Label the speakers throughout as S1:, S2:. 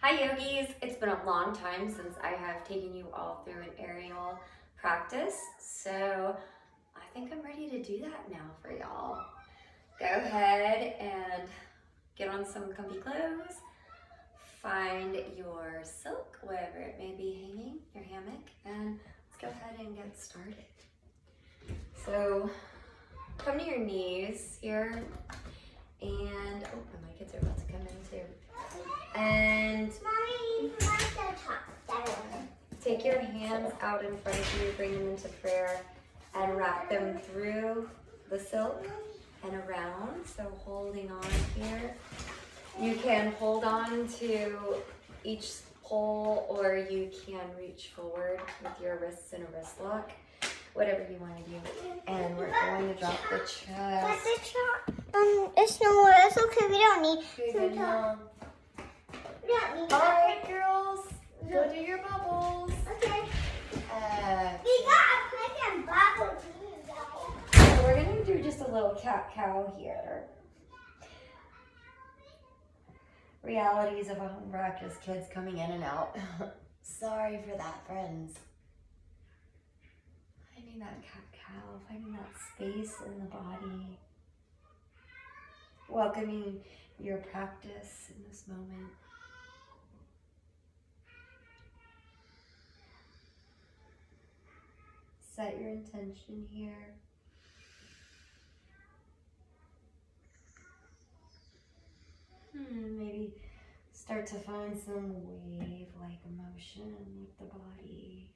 S1: Hi yogis! It's been a long time since I have taken you all through an aerial practice, so I think I'm ready to do that now for y'all. Go ahead and get on some comfy clothes, find your silk, wherever it may be hanging, your hammock, and let's go ahead and get started. So come to your knees here, and my kids are about to come in too. And
S2: Mommy,
S1: take your hands out in front of you, bring them into prayer, and wrap them through the silk and around. So holding on here. You can hold on to each pole, or you can reach forward with your wrists in a wrist lock. Whatever you want to do. And we're going to drop the chest.
S2: it's okay. We don't need
S1: Good inhale.
S2: We don't need
S1: All right, girls. Go do your bubbles.
S2: Okay. We got a quick and bubble too, guys.
S1: So we're going to do just a little cat-cow here. Realities of a home practice, kids coming in and out. Sorry for that, friends. Finding that cat-cow, finding that space in the body. Welcoming your practice in this moment. Set your intention here. Maybe start to find some wave-like emotion with the body.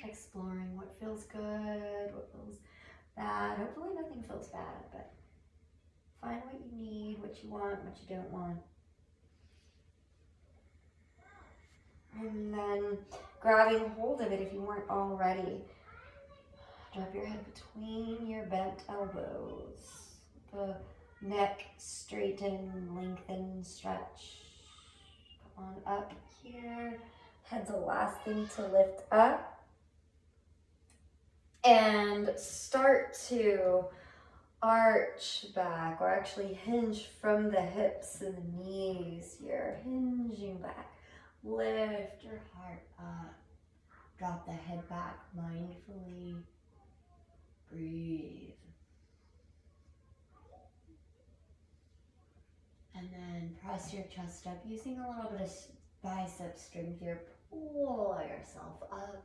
S1: Exploring what feels good, what feels bad. Hopefully nothing feels bad, but find what you need, what you want, what you don't want. And then grabbing hold of it if you weren't already. Drop your head between your bent elbows. The neck straighten, lengthen, stretch. Come on up here. Head's the last thing to lift up. And start to arch back, or actually hinge from the hips and the knees here. Hinging back. Lift your heart up. Drop the head back mindfully. Breathe. And then press your chest up using a little bit of bicep strength here. Pull yourself up.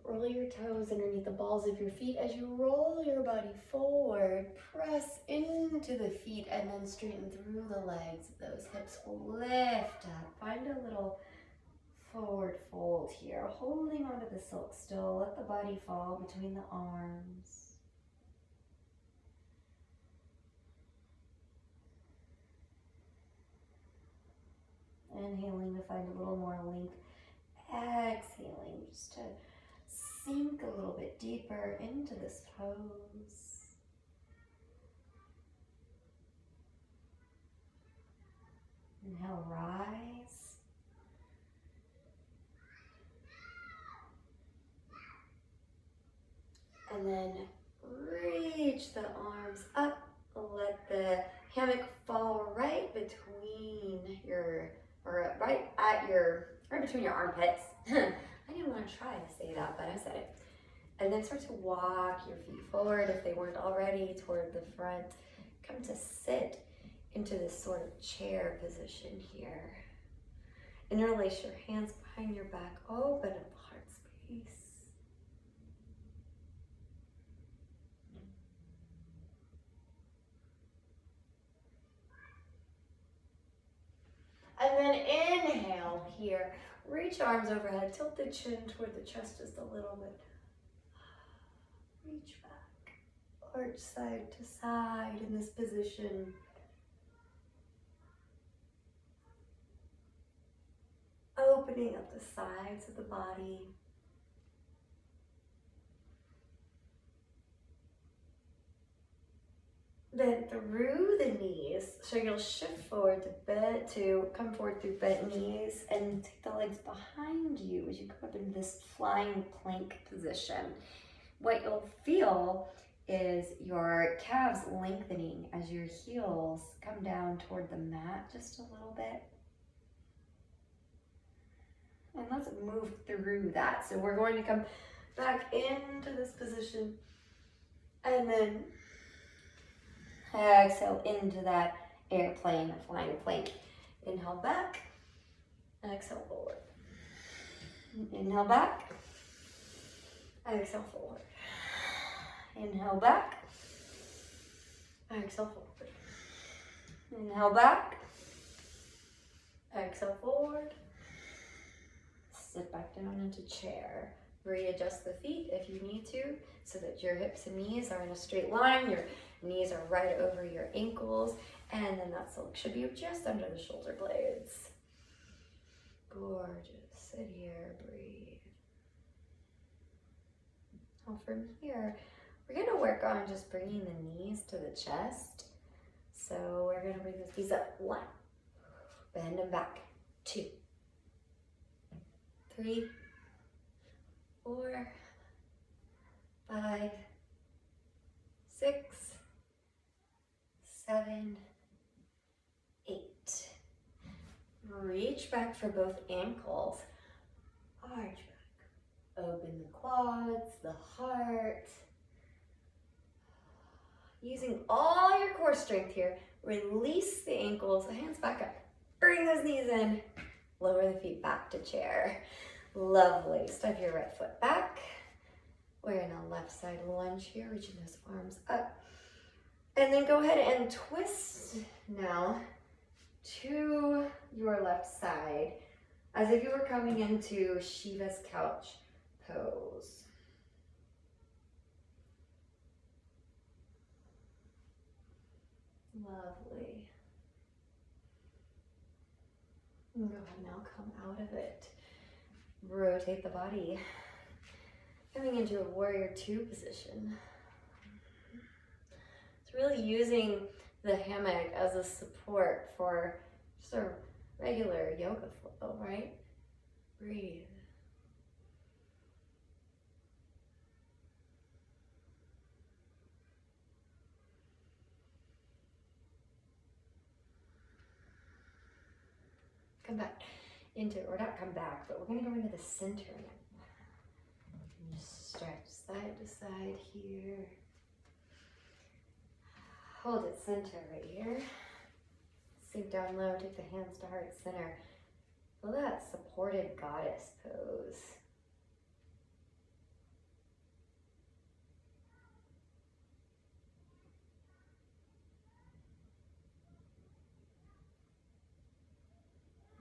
S1: Roll your toes underneath the balls of your feet as you roll your body forward. Press into the feet and then straighten through the legs. Those hips will lift up. Find a little forward fold here. Holding onto the silk still. Let the body fall between the arms. Inhaling to find a little more length. Exhaling just to sink a little bit deeper into this pose. Inhale, rise. And then reach the arms up. Let the hammock fall right between your, right between your armpits. I didn't want to try to say that, but I said it. And then start to walk your feet forward if they weren't already toward the front. Come to sit into this sort of chair position here. Interlace your hands behind your back. Open up the heart space. And then inhale here. Reach arms overhead. Tilt the chin toward the chest just a little bit. Reach back. Arch side to side in this position. Opening up the sides of the body. Bend through the knees, so you'll shift forward to come forward through bent knees and take the legs behind you as you come up in this flying plank position. What you'll feel is your calves lengthening as your heels come down toward the mat just a little bit. And let's move through that. So we're going to come back into this position and then exhale into that airplane, flying plank. Inhale back, exhale forward. Inhale back, exhale forward. Inhale back, exhale forward. Inhale back, exhale forward. Sit back down into chair. Readjust the feet if you need to so that your hips and knees are in a straight line. Your knees are right over your ankles. And then that silk should be just under the shoulder blades. Gorgeous. Sit here, breathe. Now from here, we're going to work on just bringing the knees to the chest. So we're going to bring the knees up. 1. Bend them back. 2. 3, 4, 5, 6, 7, 8. Reach back for both ankles. Arch back. Open the quads, the heart. Using all your core strength here, release the ankles, the hands back up. Bring those knees in. Lower the feet back to chair. Lovely. Step your right foot back. We're in a left side lunge here, reaching those arms up. And then go ahead and twist now to your left side as if you were coming into Shiva's couch pose. Lovely. And go ahead now, come out of it. Rotate the body. Coming into a warrior 2 position. It's really using the hammock as a support for just a regular yoga flow, right? Breathe. Come back into, or not come back, but we're going to go into the center now. Just stretch side to side here. Hold it center right here. Sink down low, take the hands to heart center. Feel that supported goddess pose.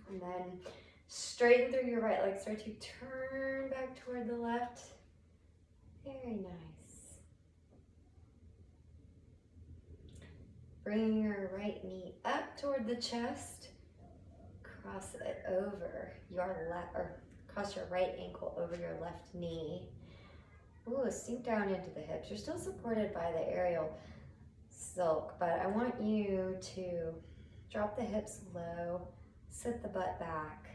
S1: And then straighten through your right leg. Start to turn back toward the left. Very nice. Bring your right knee up toward the chest. Cross it over your left, or cross your right ankle over your left knee. Ooh, sink down into the hips. You're still supported by the aerial silk, but I want you to drop the hips low. Sit the butt back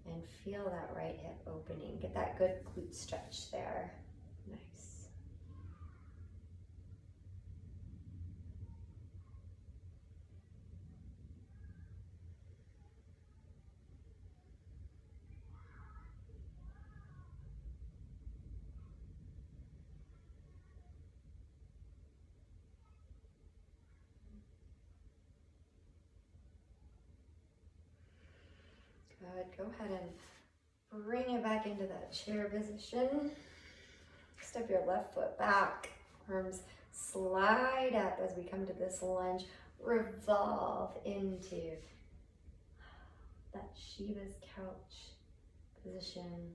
S1: and feel that right hip opening. Get that good glute stretch there. Nice. Good. Go ahead and bring it back into that chair position. Step your left foot back. Arms slide up as we come to this lunge. Revolve into that Shiva's couch position.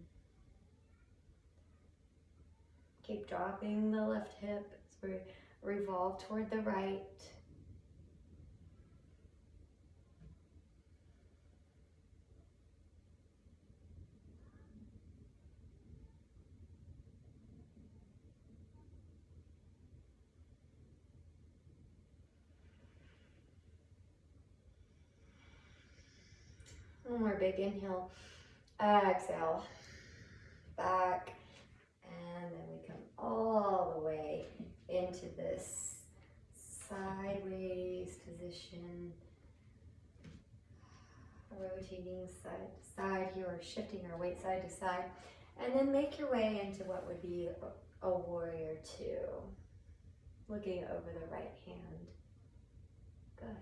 S1: Keep dropping the left hip as we revolve toward the right. One more big inhale, exhale, back, and then we come all the way into this sideways position, rotating side to side here, or shifting our weight side to side, and then make your way into what would be a warrior two, looking over the right hand. Good.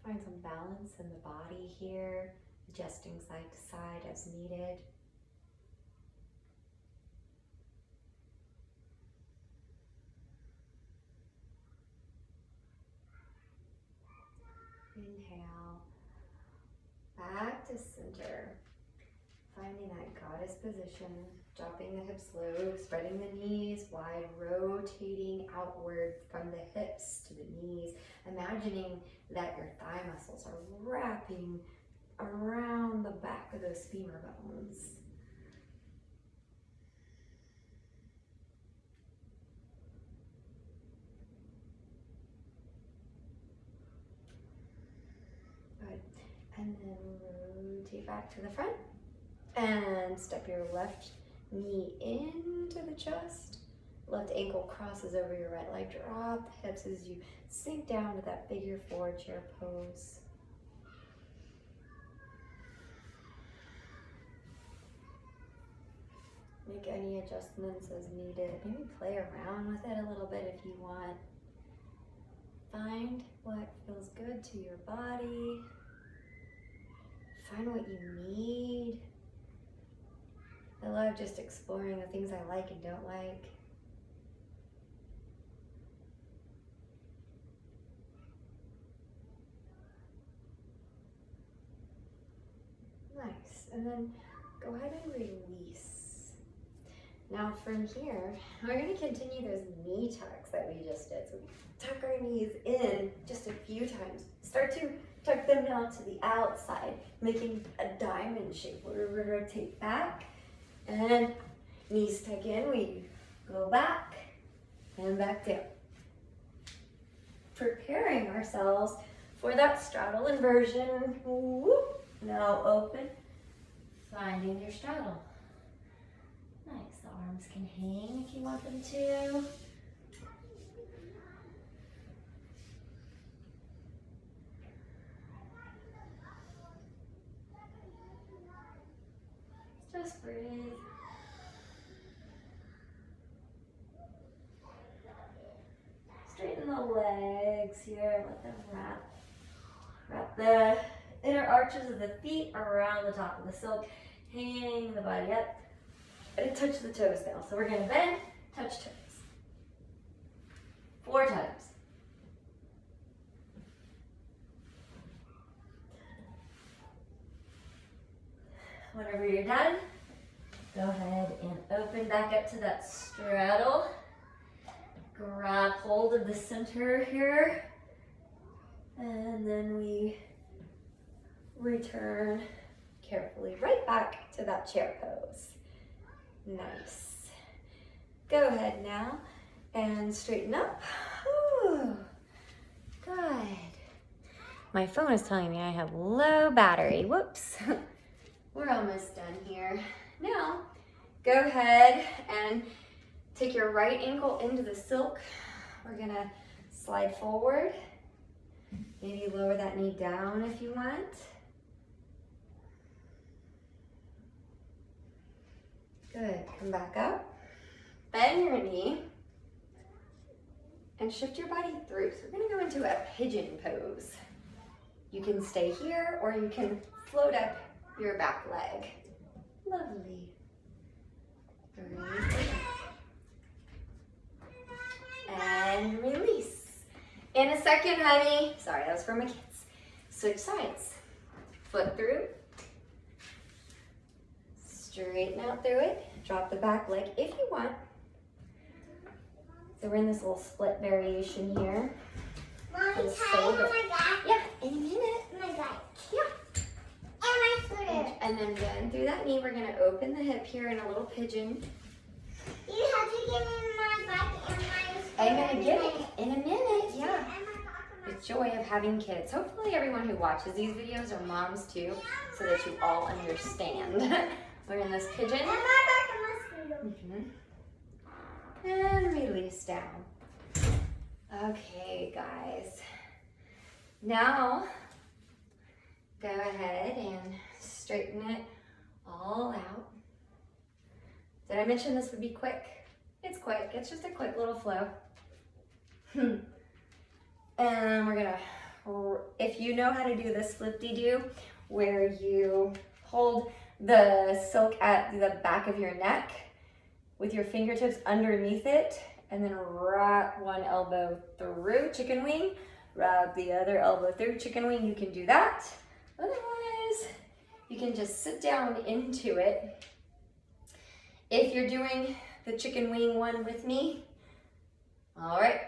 S1: Find some balance in the body here, adjusting side to side as needed. Inhale, back to center, finding that goddess position, dropping the hips low, spreading the knees wide, rotating outward from the hips to the knees, imagining that your thigh muscles are wrapping around the back of those femur bones. And then rotate back to the front and step your left knee into the chest. Left ankle crosses over your right leg. Drop the hips as you sink down to that figure four chair pose. Make any adjustments as needed. Maybe play around with it a little bit if you want. Find what feels good to your body. Find what you need. I love just exploring the things I like and don't like. Nice. And then go ahead and release. Now from here, we're going to continue those knee tucks that we just did. So we tuck our knees in just a few times. Start to tuck them now to the outside, making a diamond shape. We'll rotate back and knees tuck in. We go back and back down. Preparing ourselves for that straddle inversion. Whoop. Now open, finding your straddle. Nice, the arms can hang if you want them to. Just breathe. Straighten the legs here, let them wrap the inner arches of the feet around the top of the silk, hang the body up, and touch the toes now. So we're gonna bend, touch toes. 4 times. Whenever you're done, go ahead and open back up to that straddle. Grab hold of the center here. And then we return carefully right back to that chair pose. Nice. Go ahead now and straighten up. Ooh, good. My phone is telling me I have low battery. Whoops. We're almost done here. Now, go ahead and take your right ankle into the silk. We're gonna slide forward. Maybe lower that knee down if you want. Good, come back up. Bend your knee and shift your body through. So we're gonna go into a pigeon pose. You can stay here or you can float up your back leg. Lovely. Breathe. And release. In a second, honey. Sorry, that was for my kids. Switch sides. Foot through. Straighten out through it. Drop the back leg if you want. So we're in this little split variation here.
S2: Mommy, tie my back.
S1: Yeah, in a minute.
S2: My back.
S1: Yeah.
S2: And my footer.
S1: And then bend through that knee. We're going to open the hip here in a little pigeon.
S2: You have to give me my back and my footer.
S1: I'm going to get it in a minute. Yeah. The joy of having kids. Hopefully everyone who watches these videos are moms too, so that you all understand. We're in this pigeon.
S2: And my back and my footer.
S1: and release down. Okay, guys. Now, go ahead and straighten it all out. Did I mention this would be quick? It's quick. It's just a quick little flow. And we're gonna, if you know how to do this flip-de-doo, where you hold the silk at the back of your neck with your fingertips underneath it, and then wrap one elbow through chicken wing, wrap the other elbow through chicken wing, you can do that. Otherwise, you can just sit down into it. If you're doing the chicken wing one with me, all right,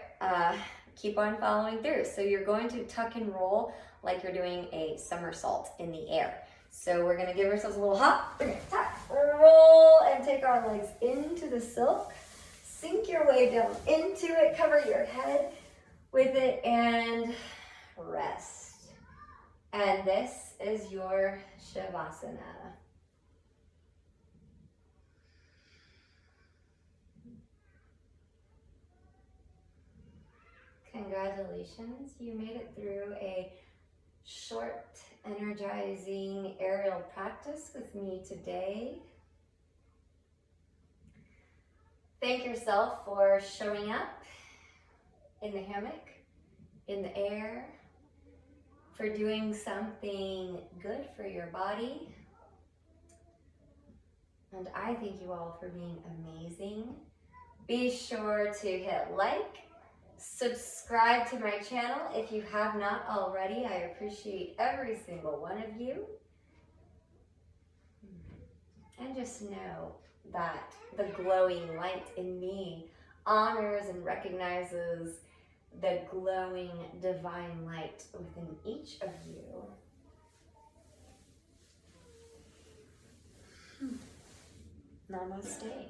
S1: keep on following through. So you're going to tuck and roll like you're doing a somersault in the air. So we're gonna give ourselves a little hop. We're gonna tuck, roll, and take our legs into the silk. Sink your way down into it, cover your head with it, and rest. And this is your shavasana. Congratulations, you made it through a short, energizing aerial practice with me today. Thank yourself for showing up in the hammock, in the air, for doing something good for your body. And I thank you all for being amazing. Be sure to hit like, subscribe to my channel if you have not already. I appreciate every single one of you. And just know that the glowing light in me honors and recognizes the glowing divine light within each of you. Namaste.